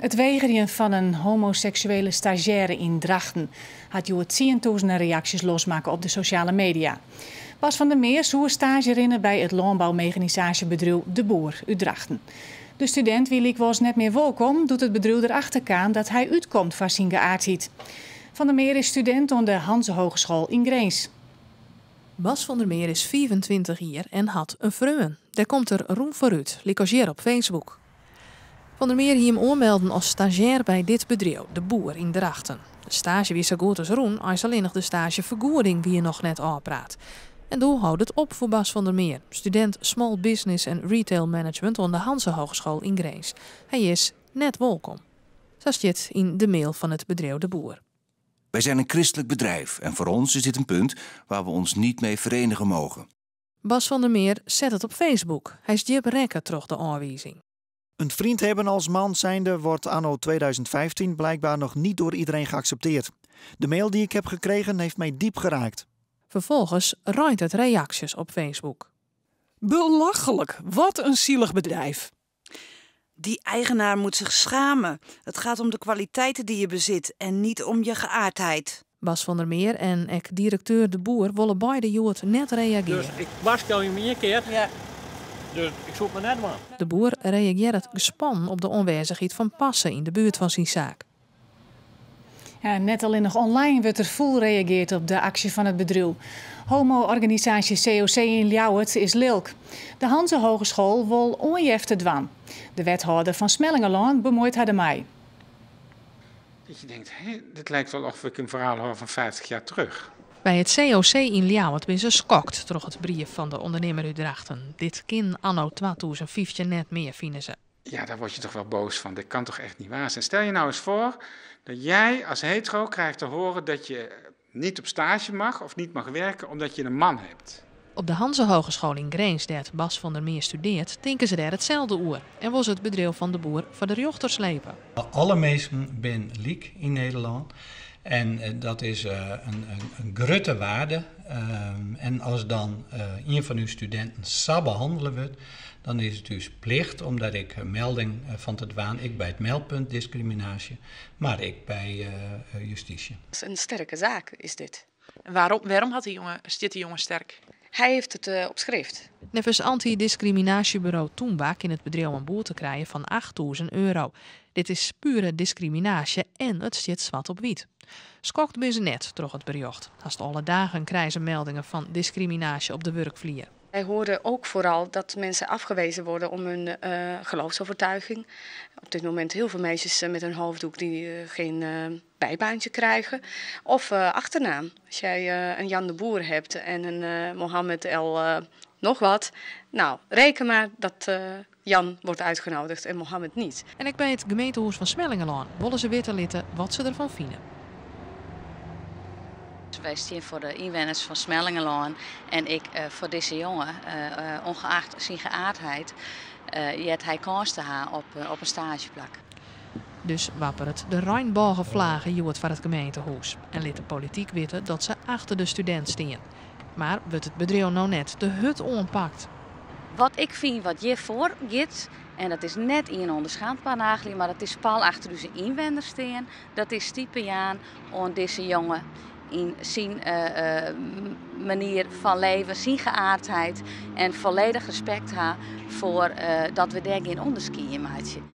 Het weigeren van een homoseksuele stagiaire in Drachten had je tienduizenden reacties losmaken op de sociale media. Bas van der Meer zoekt stagerinnen bij het landbouwmechanisatiebedrijf De Boer uit Drachten. De student wie ik was net meer welkom, doet het bedrijf erachter aan dat hij uitkomt van zijn geaardheid. Van der Meer is student aan de Hanse Hogeschool in Grains. Bas van der Meer is 24 jaar en had een vreun. Daar komt er roem vooruit, licogeer op Facebook. Van der Meer hier hem aanmelden als stagiair bij dit bedrijf, De Boer in Drachten. De stage wie zo goed als roen, als alleen nog de stagevergoeding wie je nog net aanpraat. En door houdt het op voor Bas van der Meer, student Small Business en Retail Management aan de Hanse Hogeschool in Grains. Hij is net welkom. Zo staat in de mail van het bedrijf De Boer. Wij zijn een christelijk bedrijf en voor ons is dit een punt waar we ons niet mee verenigen mogen. Bas van der Meer zet het op Facebook. Hij is Jip Rekker terug de aanwijzing. Een vriend hebben als man zijnde wordt anno 2015 blijkbaar nog niet door iedereen geaccepteerd. De mail die ik heb gekregen heeft mij diep geraakt. Vervolgens ruimt het reacties op Facebook. Belachelijk, wat een zielig bedrijf. Die eigenaar moet zich schamen. Het gaat om de kwaliteiten die je bezit en niet om je geaardheid. Bas van der Meer en directeur De Boer willen beide jood net reageren. Dus ik waarschuw je meer keer. Ja. Dus ik zoek me net maar. De Boer reageert gespannen op de aanwezigheid van Passen in de buurt van zijn zaak. Ja, net alleen nog online wordt er vol reageerd op de actie van het bedrijf. Homo-organisatie COC in Ljouwert is lilk. De Hanse Hogeschool wil onjefte dwan. De wethouder van Smellingelaan bemoeit haar ermee. Dat je denkt, dit lijkt wel of ik een verhaal hoor van 50 jaar terug. Bij het COC in Ljouwert ben ze schokt door het brief van de ondernemer uit Drachten. Dit kan anno 2015 net meer, vinden ze. Ja, daar word je toch wel boos van. Dit kan toch echt niet waar zijn. Stel je nou eens voor dat jij als hetero krijgt te horen dat je niet op stage mag of niet mag werken omdat je een man hebt. Op de Hanse Hogeschool in Grains, daar Bas van der Meer studeert, denken ze daar hetzelfde oer. En was het bedrijf van De Boer voor de rechter slepen. Alle mensen zijn liek in Nederland. En dat is een grote waarde. En als dan een van uw studenten zo behandelen wordt, dan is het dus plicht, omdat ik een melding van te doen, ik bij het meldpunt discriminatie, maar ik bij justitie. Dat is een sterke zaak, is dit. En waarom zit die jongen sterk? Hij heeft het op schrift. Nevens antidiscriminatiebureau Toenbak in het bedrijf een boete krijgen van €8.000. Dit is pure discriminatie en het zit zwart op wit. Schokt ben ze net, droeg het bericht. Haast alle dagen krijgen ze meldingen van discriminatie op de werkvloer. Wij hoorden ook vooral dat mensen afgewezen worden om hun geloofsovertuiging. Op dit moment heel veel meisjes met een hoofddoek die geen bijbaantje krijgen. Of achternaam. Als jij een Jan de Boer hebt en een Mohammed El nog wat. Nou, reken maar dat Jan wordt uitgenodigd en Mohammed niet. En ik bij het gemeentehuis van Smellingelaan willen ze weten laten wat ze ervan vinden. Wij staan voor de inwoners van Smellingelaan en ik voor deze jongen, ongeacht zijn geaardheid, hij kans te hebben op een stageplek. Dus wappert de Rijnbogen vlaggen joet van het gemeentehuis en liet de politiek weten dat ze achter de student staan. Maar wordt het bedrijf nou net de hut onpakt? Wat ik vind wat je voor gaat, en dat is net in onderschatbaar nagelen, maar dat is pal achter onze inwoners staan, dat is type Jaan aan deze jongen. In zijn manier van leven, zijn geaardheid en volledig respect hebben voor dat we daar geen onderscheid in maken.